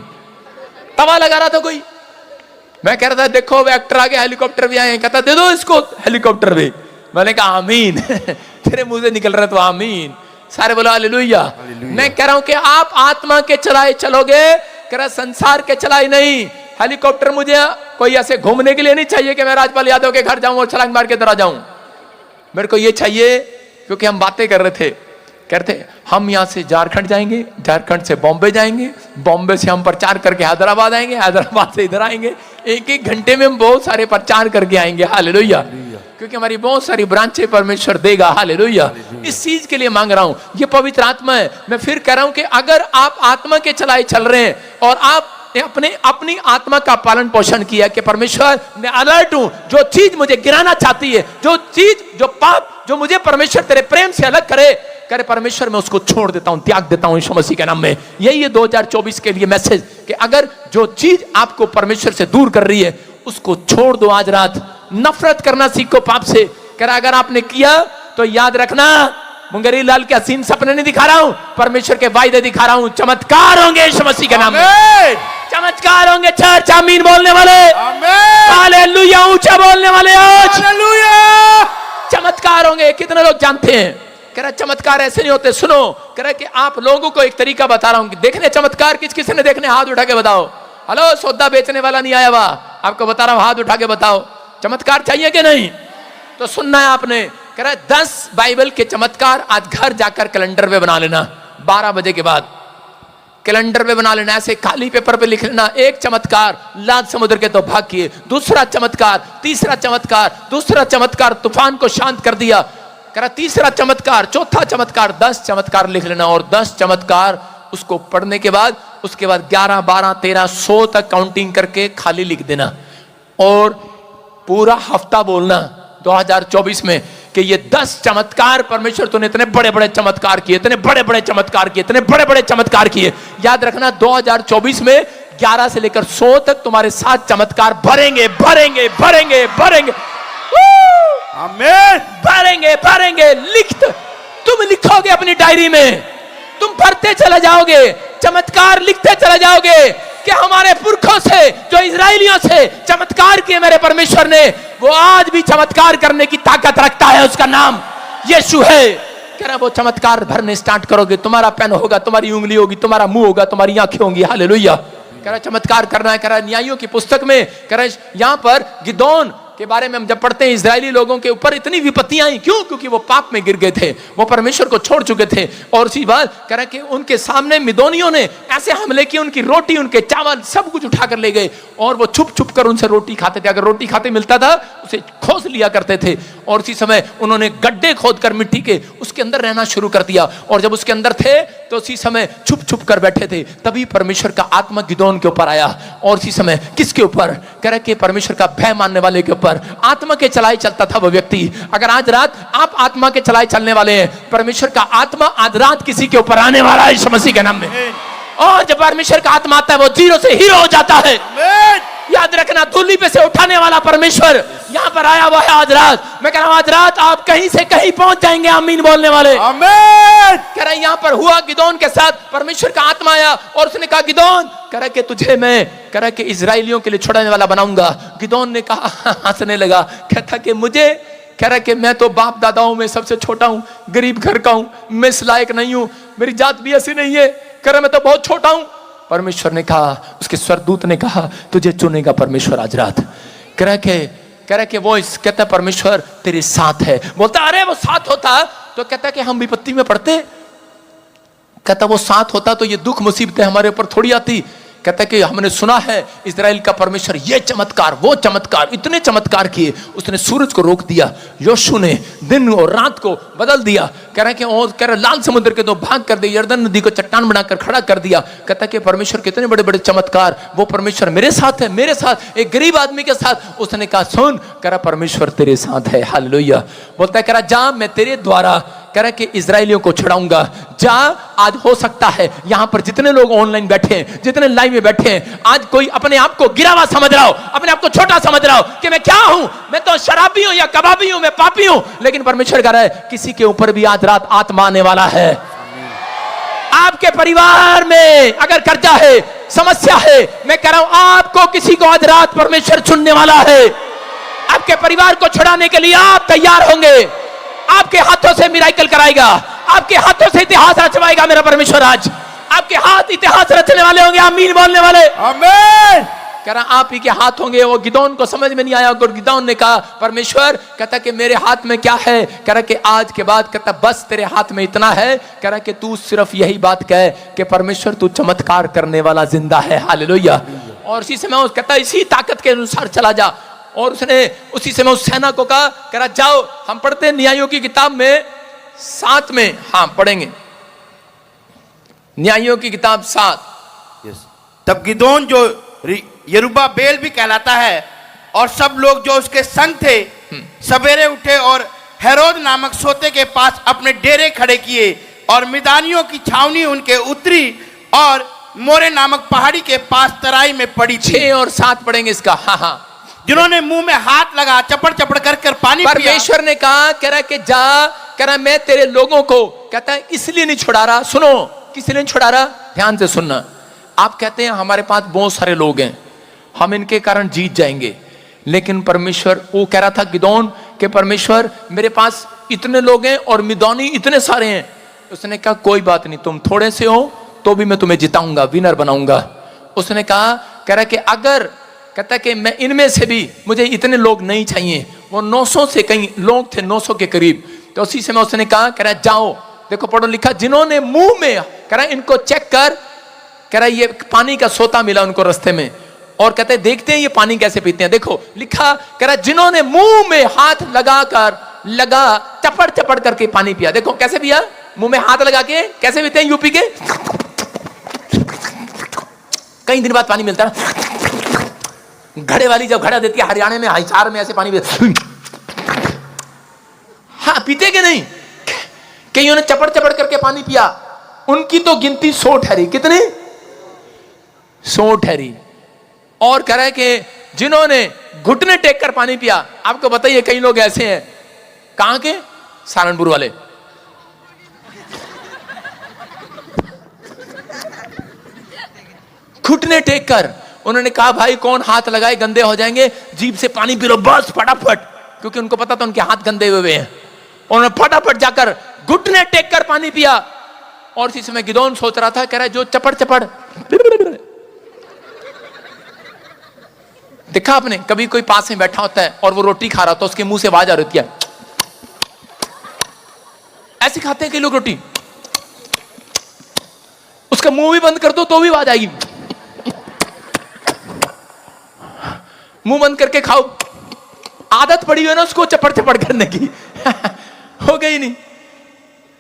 तवा लगा रहा था कोई, मैं कह रहा था देखो अब एक्टर आगे हेलीकॉप्टर भी आए, कहता दे दो इसको हेलीकॉप्टर भी। मैंने कहा आमीन। तेरे मुंह से निकल रहा तो आमीन। सारे बोलो हालेलुया। मैं कह रहा हूं कि आप आत्मा के चलाए चलोगे, कह रहा संसार के चलाए नहीं। हेलीकॉप्टर मुझे कोई ऐसे घूमने के लिए नहीं चाहिए कि मैं राजपाल यादव के घर जाऊं और छलांग मार के तरह जाऊं। मेरे को ये चाहिए, क्योंकि हम बातें कर रहे थे, कहते हम यहां से झारखंड जाएंगे, झारखंड से बॉम्बे जाएंगे, बॉम्बे से हम प्रचार करके हैदराबाद आएंगे, हैदराबाद से इधर आएंगे, एक घंटे में हम बहुत सारे प्रचार करके आएंगे। हालेलुया। क्योंकि हमारी बहुत सारी ब्रांचें परमेश्वर देगा। हालेलुया। इस चीज के लिए मांग रहा हूं, ये पवित्र आत्मा है। मैं फिर कह रहा हूं कि अगर आप आत्मा के चलाए चल रहे हैं और आप अपनी आत्मा का पालन पोषण किया कि परमेश्वर मैं अलर्ट हूं, जो चीज मुझे गिराना चाहती है, जो चीज, जो पाप जो मुझे परमेश्वर तेरे प्रेम से अलग करे परमेश्वर, मैं उसको छोड़ देता हूं, त्याग देता हूं यीशु मसीह के नाम में। यही है 2024 के लिए मैसेज कि अगर जो चीज आपको परमेश्वर से दूर कर रही है उसको छोड़ दो। आज रात नफरत करना सीखो पाप से। कर अगर आपने किया तो याद रखना, मुंगेरी लाल के हसीन सपने नहीं दिखा रहा हूं, परमेश्वर के वायदे दिखा रहा हूं। चमत्कार होंगे यीशु मसीह के नाम में, चमत्कार होंगे। चर्च आमीन बोलने वाले, हालेलुया ऊंचा बोलने वाले, आज चमत्कार होंगे। कितने लोग जानते हैं? कह रहा चमत्कार ऐसे नहीं होते। सुनो, कह रहा कि आप लोगों को एक तरीका बता रहा हूं, देखने चमत्कार किस ने देखने, हाथ उठा के बताओ। हेलो, सौदा बेचने वाला नहीं आया हुआ, आपको बता रहा हूं, हाथ उठा के बताओ चमत्कार चाहिए कि नहीं? तो सुनना है आपने। कह रहा 10 बाइबल के चमत्कार आज घर जाकर कैलेंडर पे बना लेना, 12 बजे के बाद कैलेंडर पे बना लेना, ऐसे खाली पेपर पे लिख लेना। एक चमत्कार, लाल समुद्र के तो भाग किए। दूसरा चमत्कार, तीसरा चमत्कार, दूसरा चमत्कार, तूफान को शांत कर दिया। कह रहा तीसरा चमत्कार, चौथा चमत्कार, 10 चमत्कार लिख लेना। और 10 चमत्कार उसको पढ़ने के बाद, उसके बाद 11, 12, 13, 100 तक काउंटिंग करके खाली लिख देना। और पूरा हफ्ता बोलना 2024 में कि ये 10 चमत्कार परमेश्वर तूने इतने बड़े बड़े चमत्कार किए, इतने बड़े बड़े चमत्कार किए, इतने बड़े बड़े चमत्कार किए। याद रखना 2024 में 11 से लेकर 100 तक तुम्हारे साथ चमत्कार भरेंगे, भरेंगे, भरेंगे, भरेंगे, आमीन, भरेंगे, भरेंगे। तुम लिखोगे अपनी डायरी में, तुम भरते चले जाओगे, चमत्कार लिखते चले जाओगे कि हमारे पुरखों से, जो इजराइलियों से चमत्कार किए मेरे परमेश्वर ने, वो आज भी चमत्कार करने की ताकत रखता है। उसका नाम यीशु है। कह रहा वो चमत्कार भरने स्टार्ट करोगे, तुम्हारा पेन होगा, तुम्हारी उंगली होगी, तुम्हारा मुंह होगा, तुम्हारी आंखें होंगी। हालेलुया। कह रहा चमत्कार करना है। कह रहा न्यायियों की पुस्तक में, कह रहा यहां पर गिदोन के बारे में हम जब पढ़ते हैं, इजरायली लोगों के ऊपर इतनी विपत्तियां आई, क्यों? क्योंकि वो पाप में गिर गए थे, वो परमेश्वर को छोड़ चुके थे। और उसी बात कह रहे कि उनके सामने मिदोनियों ने ऐसे हमले किए, उनकी रोटी, उनके चावल सब कुछ उठा कर ले गए, और वो छुप छुप कर उनसे रोटी खाते थे। अगर रोटी खाते मिलता था उसे खोस लिया करते थे, और उसी समय उन्होंने गड्ढे खोद कर मिट्टी के उसके अंदर रहना शुरू कर दिया, और जब उसके अंदर थे तो उसी समय छुप छुप कर बैठे थे। तभी परमेश्वर का आत्मा गिदोन के ऊपर आया, और उसी समय किसके ऊपर? कह रहे कि परमेश्वर का भय मानने वाले के ऊपर, आत्मा के चलाए चलता था वो व्यक्ति। अगर आज रात आप आत्मा के चलाए चलने वाले हैं, परमेश्वर का आत्मा आज रात किसी के ऊपर आने वाला है यीशु मसीह के नाम में। और जब परमेश्वर का आत्मा आता है, वो जीरो से हीरो हो जाता है। याद रखना, धूली पे से उठाने वाला परमेश्वर यहाँ पर आया हुआ है आज रात। मैं कह रहा हूं आज रात आप कहीं से कहीं पहुंच जाएंगे, आमीन बोलने वाले। आमीन। कह रहा यहाँ पर हुआ, गिदोन के साथ परमेश्वर का आत्मा आया, और उसने कहा गिदोन, कह रहा कि तुझे मैं, कह रहा कि इजराइलियों के लिए छुड़ाने वाला बनाऊंगा। गिदोन ने कहा, हंसने लगा, कहता कि मुझे, कह रहा कि मैं तो बाप दादाओं में सबसे छोटा हूं, गरीब घर का हूं, मैं इस लायक नहीं हूं, मेरी जात भी ऐसी नहीं है, कह रहा मैं तो बहुत छोटा हूं। परमेश्वर ने कहा, उसके स्वर्गदूत ने कहा, तुझे चुनेगा परमेश्वर आज रात। कह रहा कि वो इस, कहता परमेश्वर तेरे साथ है। बोलता अरे वो साथ होता तो कहता कि हम विपत्ति में पड़ते, कहता वो साथ होता तो ये दुख मुसीबतें हमारे ऊपर थोड़ी आती। कहता कि हमने सुना है इजराइल का परमेश्वर ये चमत्कार वो चमत्कार, इतने चमत्कार किए, उसने सूरज को रोक दिया, योशू ने दिन और रात को बदल दिया। कह रहे कि कह रहे लाल समुद्र के दो भाग कर दिया, यर्दन नदी को चट्टान बनाकर खड़ा कर दिया। कहता कि परमेश्वर कितने बड़े बड़े चमत्कार, वो परमेश्वर मेरे साथ है, मेरे साथ, एक गरीब आदमी के साथ। उसने कहा सुन, कह रहा परमेश्वर तेरे साथ है, हालेलुया। बोलता है कह रहा जा, मैं तेरे द्वारा, कह रहा कि इजराइलियों को छुड़ाऊंगा। जा, आज हो सकता है यहां पर जितने लोग ऑनलाइन बैठे हैं, जितने लाइव में बैठे हैं, आज कोई अपने आप को गिरा हुआ समझ रहा हो, अपने आप को छोटा समझ रहा हो कि मैं क्या हूं, मैं तो शराबी हूं या कबाबी हूं, मैं पापी हूं। लेकिन परमेश्वर कह रहा है किसी के ऊपर भी आज रात आत्मा आने वाला है। आपके परिवार में अगर कर्जा है, समस्या है, मैं कह रहा हूं आपको किसी को आज रात परमेश्वर चुनने वाला है। आपके परिवार को छुड़ाने के लिए आप तैयार होंगे, आपके हाथों से मिराकल कराएगा, आपके हाथों से इतिहास रचवाएगा मेरा परमेश्वर। आज आपके हाथ इतिहास रचने वाले होंगे, आमीन बोलने वाले। आमीन। कह रहा आप ही के हाथ होंगे। वो गिदोन को समझ में नहीं आया, और गिदोन ने कहा परमेश्वर, कहता कि मेरे हाथ में क्या है? कह रहा कि आज के बाद, कहता बस तेरे हाथ में इतना है, कह रहा कि तू सिर्फ यही बात कह कि परमेश्वर तू चमत्कार करने वाला जिंदा है, हालेलुया। और इसी समय उस कहता इसी ताकत के अनुसार चला जा। और उसने उसी समय उस सेना को कहा, कह रहा जाओ, हम पढ़ते हैं न्यायों की किताब में 7 में, हाँ पढ़ेंगे न्यायों की किताब 7। तब गिदोन जो यरूब्बाबेल भी कहलाता है और सब लोग जो उसके संग थे सवेरे उठे और हेरोद नामक सोते के पास अपने डेरे खड़े किए, और मिदानियों की छावनी उनके उत्तरी और मोरे नामक पहाड़ी के पास तराई में पड़ी थी। 6 और 7 पढ़ेंगे इसका। हाँ, जिन्होंने मुंह में हाथ लगा चपड़ चपड़ कर पानी पिया। परमेश्वर ने कहा, कह रहा कि जा, कह रहा मैं तेरे लोगों को, कहता है इसलिए नहीं छुड़ा रहा। सुनो, किस लिए नहीं छुड़ा रहा, ध्यान से सुनना। आप कहते हैं हमारे पास बहुत सारे लोग हैं, हम इनके कारण जीत जाएंगे, लेकिन परमेश्वर, वो कह रहा था गिदोन कि परमेश्वर मेरे पास इतने लोग हैं और मिदोनी इतने सारे हैं। उसने कहा कोई बात नहीं, तुम थोड़े से हो तो भी मैं तुम्हें जिताऊंगा, विनर बनाऊंगा। उसने कहा, कह रहा कि अगर, कहता कि मैं इनमें से भी, मुझे इतने लोग नहीं चाहिए। वो 900 से कई लोग थे, 900 के करीब। तो उसी समय उसने कहा, कह रहा जाओ, देखो पढ़ो लिखा, जिन्होंने मुंह में, कह रहा इनको चेक कर, कह रहा ये पानी का सोता मिला उनको रास्ते में, और कहते देखते हैं ये पानी कैसे पीते हैं। देखो लिखा, कह रहा जिन्होंने मुंह में हाथ लगा चपड़ चपड़ करके पानी पिया। देखो कैसे पिया, मुंह में हाथ लगा के कैसे पीते हैं यूपी के, कई दिन बाद पानी मिलता है। घड़े वाली जब घड़ा देती है हरियाणा में, हिसार में ऐसे पानी हाँ पीते के नहीं, कईयों ने चपड़ चपड़ करके पानी पिया। उनकी तो गिनती 100 ठहरी। कितनी? 100 ठहरी। और कह रहे कि जिन्होंने घुटने टेक कर पानी पिया, आपको बताइए कई लोग ऐसे हैं, कहां के, सहारनपुर वाले, घुटने टेक कर उन्होंने कहा भाई कौन हाथ लगाए, गंदे हो जाएंगे, जीभ से पानी पी लो बस फटाफट, क्योंकि उनको पता था उनके हाथ गंदे हुए हैं। उन्होंने फटाफट जाकर घुटने टेक कर पानी पिया। और इसी समय गिदोन सोच रहा था, कह रहा है जो चपड़ चपड़ देखा आपने कभी कोई पास में बैठा होता है और वो रोटी खा रहा होता है, उसके मुंह से आवाज आ रही है, ऐसे खाते हैं कई लोग रोटी, उसका मुंह भी बंद कर दो तो भी आवाज आएगी, मुंह बंद करके खाओ, आदत पड़ी हुई है ना उसको चपड़ चपड़ करने की हो गई नहीं।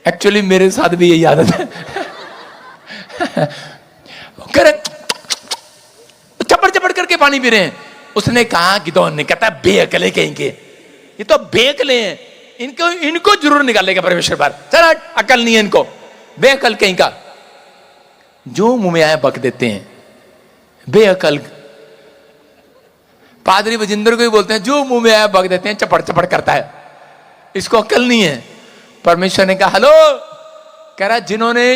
एक्चुअली मेरे साथ भी यही आदत है चपड़ चपड़ करके पानी पी रहे हैं। उसने कहा गिदोन ने, कहता बेअकले कहीं के, ये तो बेअकले हैं, इनको जरूर निकालेगा परमेश्वर बाहर, चल अकल नहीं है इनको, बेअकल कहीं का। जो मुंह में आया बक देते हैं, बेअकल। पादरी बजिंदर को ही बोलते हैं जो मुंह में आया बक देते हैं, चपड़ चपड़ करता है, इसको अकल नहीं है। परमेश्वर ने कहा हेलो, कह रहा जिन्होंने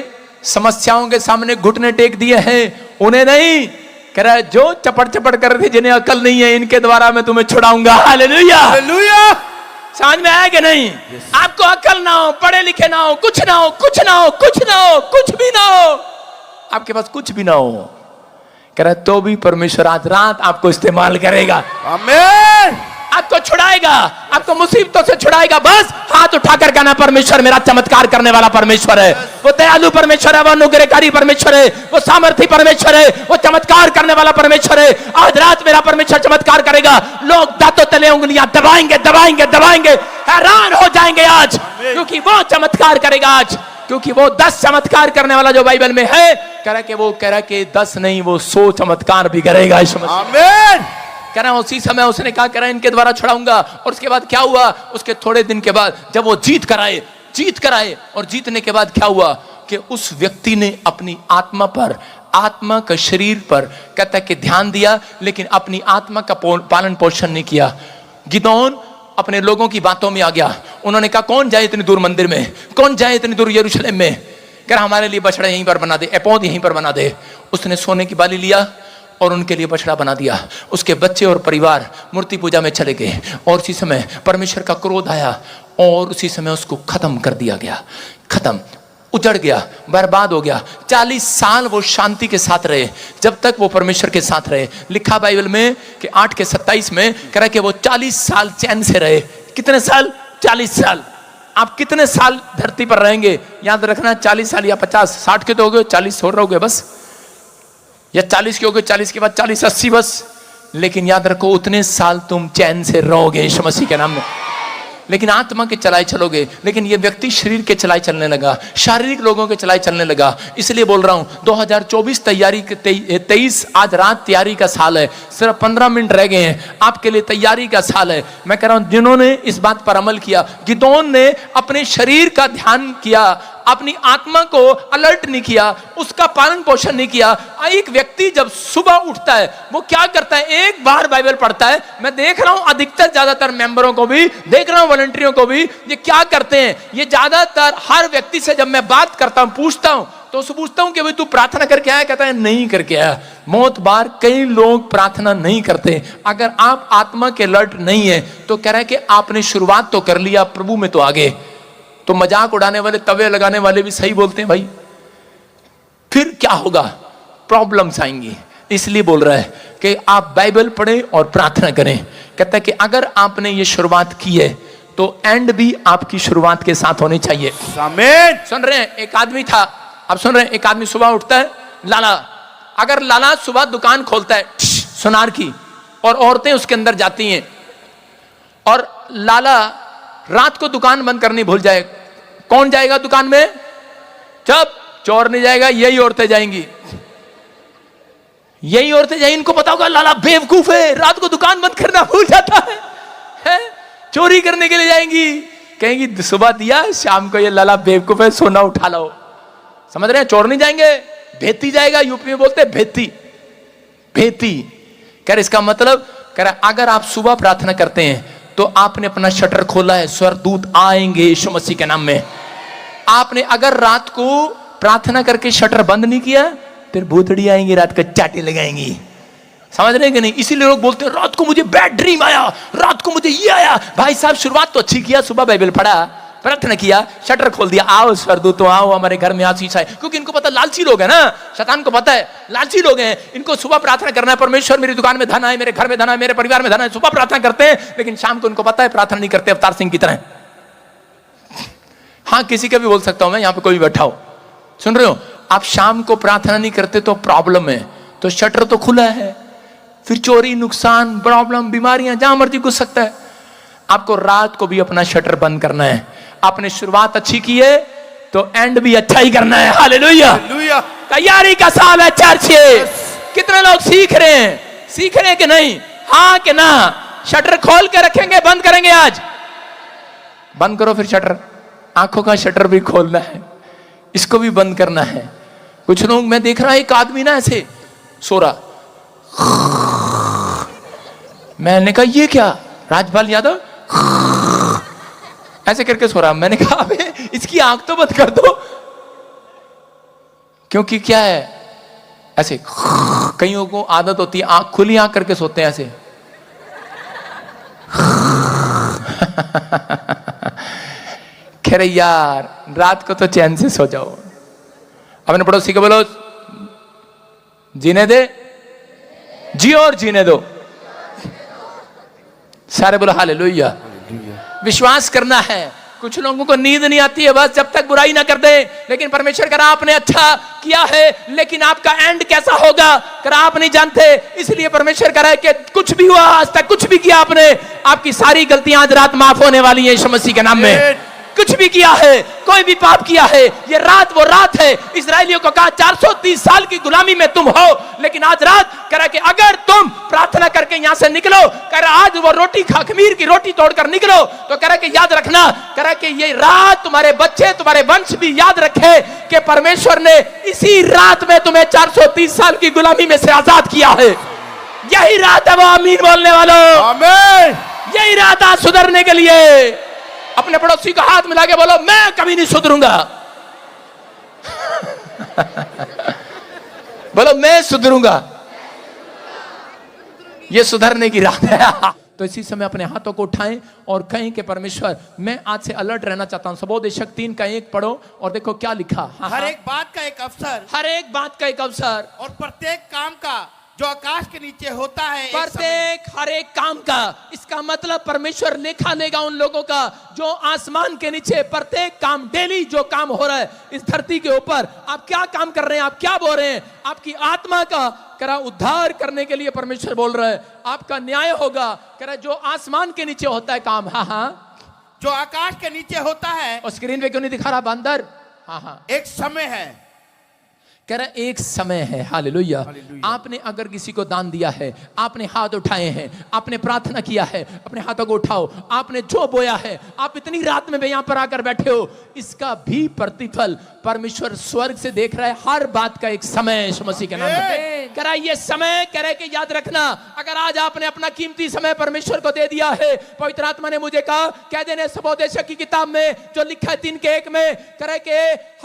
समस्याओं के सामने घुटने टेक दिए हैं उन्हें नहीं, कह रहा जो चपड़ चपड़ कर रहे थे जिन्हें अकल नहीं है, इनके द्वारा मैं तुम्हें छुड़ाऊंगा। Hallelujah, hallelujah. समझ में आया कि नहीं? आपको अकल ना हो, पढ़े लिखे ना हो, कुछ ना हो, कुछ ना हो, कुछ ना हो, कुछ भी ना हो, आपके पास कुछ भी ना हो, कह रहा तो भी परमेश्वर आज रात आपको इस्तेमाल करेगा। आमीन। आपको छुड़ाएगा, आपको मुसीबतों से छुड़ाएगा। बस हाथ उठाकर कहना परमेश्वर मेरा चमत्कार करने वाला परमेश्वर है, वो दयालु परमेश्वर है, वो अनुग्रहकारी परमेश्वर है, वो सामर्थी परमेश्वर है, वो चमत्कार करने वाला परमेश्वर है। आज रात मेरा परमेश्वर चमत्कार करेगा। लोग दांतों तले उंगलियां दबाएंगे दबाएंगे दबाएंगे, हैरान हो जाएंगे आज, क्योंकि वो चमत्कार करेगा आज, क्योंकि वो 10 चमत्कार करने वाला जो बाइबल में है, कह रहा कि 10 नहीं वो 100 चमत्कार भी करेगा। आमीन। कह रहा उसी समय उसने कहा, कह रहा इनके द्वारा छुड़ाऊंगा। और उसके बाद क्या हुआ? उसके थोड़े दिन के बाद जब वो जीत कराए और जीतने के बाद क्या हुआ कि उस व्यक्ति ने अपनी आत्मा पर, आत्मा का शरीर पर कहता है कि ध्यान दिया, लेकिन अपनी आत्मा का पालन पोषण नहीं किया। गिदोन अपने लोगों की बातों में आ गया। उन्होंने कहा कौन जाए इतनी दूर मंदिर में, कौन जाए इतनी दूर यरूशलेम में, कह रहा हमारे लिए बछड़ा यहीं पर बना दे, एपोद यहीं पर बना दे। उसने सोने की बाली लिया और उनके लिए बछड़ा बना दिया। उसके बच्चे और परिवार मूर्ति पूजा में चले गए और उसी समय परमेश्वर का क्रोध आया और उसी समय उसको खत्म कर दिया गया। खत्म, उजड़ गया, बर्बाद हो गया। 40 साल वो शांति के साथ रहे, जब तक वो परमेश्वर के साथ रहे। लिखा बाइबल में कि 8:27 में कह रहा कि वो 40 साल चैन से रहे। कितने साल? 40 साल। आप कितने साल धरती पर रहेंगे? याद रखना 40 साल या 50, 60 के तो हो गए, 40 हो रहोगे बस, या 40 के हो गए, 40 के बाद 40, 80 बस। लेकिन याद रखो उतने साल तुम चैन से रहोगे यीशु मसीह के नाम में, लेकिन आत्मा के चलाए चलोगे। लेकिन ये व्यक्ति शरीर के चलाए चलने लगा, शारीरिक लोगों के चलाए चलने लगा। इसलिए बोल रहा हूं 2024 तैयारी 23 आज रात तैयारी का साल है। सिर्फ 15 मिनट रह गए हैं, आपके लिए तैयारी का साल है। मैं कह रहा हूं जिन्होंने इस बात पर अमल किया, गिदोन ने अपने शरीर का ध्यान किया, अपनी आत्मा को अलर्ट नहीं किया, उसका पालन पोषण नहीं किया। एक व्यक्ति जब सुबह उठता है वो क्या करता है? एक बार बाइबल पढ़ता है। मैं देख रहा हूं अधिकतर ज्यादातर मेंबरों को भी देख रहा हूं, वॉलंटियरों को भी, ये क्या करते हैं? ये ज्यादातर हर व्यक्ति से जब मैं बात करता हूं, पूछता हूं, तो उससे पूछता हूं कि भाई तू प्रार्थना करके आया? कहता है नहीं करके आया। बहुत बार कई लोग प्रार्थना नहीं करते। अगर आप आत्मा के अलर्ट नहीं है तो कह रहा है कि आपने शुरुआत तो कर लिया, प्रभु में तो आगे। तो मजाक उड़ाने वाले, तवे लगाने वाले भी सही बोलते हैं भाई, फिर क्या होगा? प्रॉब्लम्स आएंगी। इसलिए बोल रहा है कि आप बाइबल पढ़ें और प्रार्थना करें। कहता है कि अगर आपने ये शुरुआत की है तो एंड भी आपकी शुरुआत के साथ होनी चाहिए। आमीन। सुन रहे हैं? एक आदमी था, आप सुन रहे हैं? एक आदमी सुबह उठता है, लाला, अगर लाला सुबह दुकान खोलता है सुनार की और औरतें उसके अंदर जाती हैं और लाला रात को दुकान बंद करनी भूल जाए, कौन जाएगा दुकान में? जब चोर नहीं जाएगा, यही औरतें जाएंगी, यही औरतें जाएंगी। इनको पता होगा लाला बेवकूफ है, रात को दुकान बंद करना भूल जाता है? चोरी करने के लिए जाएंगी, कहेंगी सुबह दिया, शाम को ये लाला बेवकूफ है, सोना उठा लो। समझ रहे हैं? चोर नहीं जाएंगे, भेती जाएगा। यूपी में बोलते हैं भेती, भेती। कह रहे इसका मतलब, कह रहा अगर आप सुबह प्रार्थना करते हैं तो आपने अपना शटर खोला है, स्वर्गदूत आएंगे यीशु मसीह के नाम में। आपने अगर रात को प्रार्थना करके शटर बंद नहीं किया, फिर भूतड़ी आएंगी, रात को चाटे लगाएंगी। समझ रहे हैं कि नहीं? इसीलिए लोग बोलते हैं रात को मुझे बैड ड्रीम आया, रात को मुझे ये आया। भाई साहब शुरुआत तो अच्छी किया, सुबह बाइबल पढ़ा, प्रार्थना किया, शटर खोल दिया, आओ स्वर्गदूतों आओ हमारे घर में आशीष आए। क्योंकि इनको पता लालची लोग हैं ना, शैतान को पता है लालची लोग हैं, इनको सुबह प्रार्थना करना है, परमेश्वर मेरी दुकान में धन आए, मेरे घर में धन आए, मेरे परिवार में धन आए। सुबह प्रार्थना करते हैं लेकिन शाम को उनको पता है प्रार्थना नहीं करते, अवतार सिंह की तरह। हाँ, किसी का भी बोल सकता हूं मैं, यहां पे कोई भी बैठा हो, सुन रहे हो, आप शाम को प्रार्थना नहीं करते तो प्रॉब्लम है। तो शटर तो खुला है, फिर चोरी, नुकसान, प्रॉब्लम, बीमारियां जहां मर्जी घुस सकता है। आपको रात को भी अपना शटर बंद करना है। आपने शुरुआत अच्छी की है तो एंड भी अच्छा ही करना है। हालेलुया, तैयारी का साल है चर्च ये। कितने लोग सीख रहे हैं, सीख रहे हैं कि नहीं? हाँ कि ना? शटर खोल के रखेंगे, बंद करेंगे? आज बंद करो, फिर शटर, आंखों का शटर भी खोलना है, इसको भी बंद करना है। कुछ लोग, मैं देख रहा, एक आदमी ना ऐसे सो रहा, मैंने कहा ये क्या, राजपाल यादव ऐसे करके सो रहा। मैंने कहा अबे इसकी आंख तो बंद कर दो, क्योंकि क्या है ऐसे, कईयों को आदत होती है आंख खुली आंख करके सोते हैं ऐसे। खैर यार, रात को तो चैन से सो जाओ। अपने पड़ोसी को बोलो जीने दे, जियो और जीने दो। सारे बोलो हालेलुया। विश्वास करना है। कुछ लोगों को नींद नहीं आती है बस जब तक बुराई ना कर दे, लेकिन परमेश्वर करा आपने अच्छा किया है, लेकिन आपका एंड कैसा होगा करा आप नहीं जानते। इसलिए परमेश्वर करा कि कुछ भी हुआ आज तक, कुछ भी किया आपने, आपकी सारी गलतियां आज रात माफ होने वाली है यीशु मसीह के नाम में। कुछ भी किया है, कोई भी पाप किया है, ये रात वो रात है। इस्राएलियों को कहा 430 साल की गुलामी में तुम हो, लेकिन आज रात करा कि अगर तुम प्रार्थना करके यहां से निकलो, करा आज वो रोटी खा, खमीर की रोटी तोड़कर निकलो, तो करा कि याद रखना, करा कि ये रात तुम्हारे बच्चे, तुम्हारे वंश भी याद रखे कि परमेश्वर ने इसी रात में तुम्हें 430 साल की गुलामी में से आजाद किया है। यही रात है वो, आमीन बोलने वालों, आमीन। यही रात आज सुधरने के लिए। अपने पड़ोसी को हाथ मिला के बोलो मैं कभी नहीं सुधरूंगा। बोलो मैं सुधरूंगा। ये सुधरने की रात है। तो इसी समय अपने हाथों को उठाएं और कहें कि परमेश्वर मैं आज से अलर्ट रहना चाहता हूं। सबोदेशक 3 का 1 पढ़ो और देखो क्या लिखा। हर एक बात का एक अवसर, हर एक बात का एक अवसर, और प्रत्येक काम का जो आकाश के नीचे होता है, प्रत्येक हर एक काम का। इसका मतलब परमेश्वर लेखा लेगा उन लोगों का जो आसमान के नीचे प्रत्येक काम, डेली जो काम हो रहा है इस धरती के ऊपर, आप क्या काम कर रहे हैं, आप क्या बोल रहे हैं, आपकी आत्मा का करा उद्धार करने के लिए परमेश्वर बोल रहा है। आपका न्याय होगा करा जो आसमान के नीचे होता है काम। हाँ हाँ, जो आकाश के नीचे होता है। और स्क्रीन पे क्यों नहीं दिखा रहा बंदर? हाँ हाँ, एक समय है, कह रहा एक समय है। हालेलुया। आपने अगर किसी को दान दिया है, आपने हाथ उठाए हैं, आपने प्रार्थना किया है, अपने हाथों को उठाओ, आपने जो बोया है, आप इतनी रात में भी यहां पर आकर बैठे हो, इसका भी प्रतिफल परमेश्वर स्वर्ग से देख रहा है। हर बात का एक समय है यीशु मसीह के नाम में। कह रहा ये समय, कह रहे कि याद रखना, अगर आज आपने अपना कीमती समय परमेश्वर को दे दिया है, पवित्र आत्मा ने मुझे कहा कह देने सबोदेशक की किताब में जो लिखा है 3 के 1 में, कह रहे कि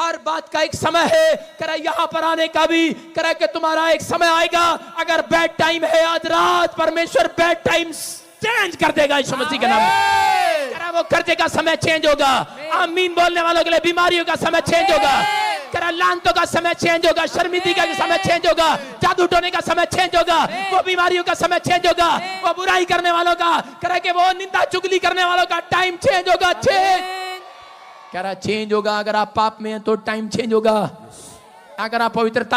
हर बात का एक समय है। कह रहे यहां पर आने का भी, कह रहे कि तुम्हारा एक समय आएगा। अगर बैड टाइम है आज रात, परमेश्वर बैड टाइम चेंज कर देगा यीशु मसीह के नाम में। कह रहा वो कर्जे का समय चेंज होगा। आमीन बोलने वालों के लिए बीमारियों का समय चेंज होगा। कह रहा लानतों का समय चेंज होगा, शर्मिंदगी का समय चेंज होगा, जादू टोने का समय चेंज होगा, वो बीमारियों का समय चेंज होगा, वो बुराई करने वालों का, कह रहा कि वो निंदा चुगली करने वालों का टाइम चेंज होगा। चेंज, कह रहा चेंज होगा। अगर आप पाप में हैं तो टाइम चेंज होगा। अगर आप पवित्रता